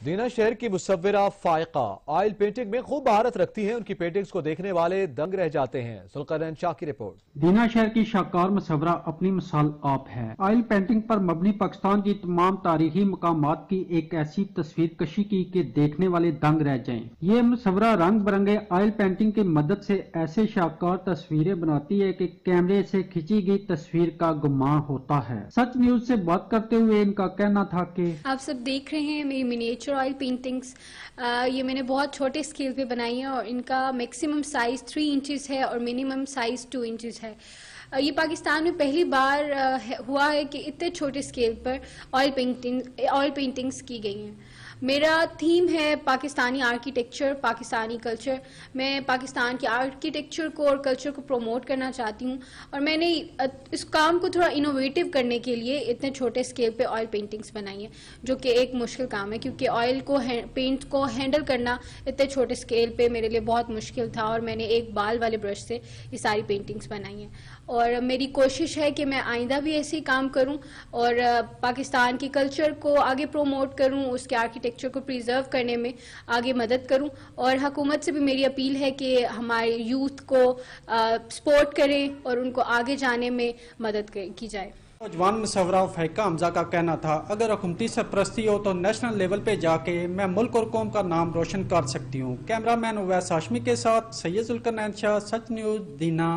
دینا شہر کی مصورہ فائقہ آئل پینٹنگ میں خوب مہارت رکھتی ہیں. ان کی پینٹنگز کو دیکھنے والے دنگ رہ جاتے ہیں. ذوالقرنین شاہ کی رپورٹ. دینا شہر کی شاہکار مصورہ اپنی مثال آپ ہے. آئل پینٹنگ پر مبنی پاکستان کی تمام تاریخی مقامات کی ایک ایسی تصویر کشی کی کہ دیکھنے والے دنگ رہ جائیں. یہ مصورہ رنگ برنگے آئل پینٹنگ کی مدد سے ایسے شاہکار تصویریں بناتی ہے کہ کیمرے سے کھینچی گئی تصویر کا گمان ہوتا ہے. سچ نیوز سے بات کرتے ہوئے ان کا کہنا تھا کہ آپ سب دیکھ رہے ہیں میری منیچر آئل پینٹنگز. یہ میں نے بہت چھوٹے اسکیل پہ بنائی ہیں اور ان کا میکسیمم سائز 3 انچز ہے اور منیمم سائز 2 انچز ہے. یہ پاکستان میں پہلی بار ہوا ہے کہ اتنے چھوٹے اسکیل پر آئل پینٹنگز کی گئی ہیں. میرا تھیم ہے پاکستانی آرکیٹیکچر، پاکستانی کلچر. میں پاکستان کے آرکیٹیکچر کو اور کلچر کو پروموٹ کرنا چاہتی ہوں اور میں نے اس کام کو تھوڑا انوویٹو کرنے کے لیے اتنے چھوٹے اسکیل پہ آئل پینٹنگز بنائی ہیں، جو کہ ایک مشکل کام ہے کیونکہ آئل کو پینٹ کو ہینڈل کرنا اتنے چھوٹے اسکیل پہ میرے لیے بہت مشکل تھا اور میں نے ایک بال والے برش سے یہ ساری پینٹنگز بنائی ہیں. اور میری کوشش ہے کہ میں آئندہ بھی ایسے ہی کام کروں اور پاکستان کے کلچر کو آگے پروموٹ کروں، اس کے آرکیٹیکچر کو پریزرو کرنے میں آگے مدد کروں. اور حکومت سے بھی میری اپیل ہے کہ ہمارے یوتھ کو سپورٹ کریں اور ان کو آگے جانے میں مدد کی جائے. نوجوان مصورہ فائقہ حمزہ کا کہنا تھا، اگر حکومتی سرپرستی ہو تو نیشنل لیول پہ جا کے میں ملک اور قوم کا نام روشن کر سکتی ہوں. کیمرہ مین اویس ہاشمی کے ساتھ سید ذوالقرنین شاہ، سچ نیوز، دینا.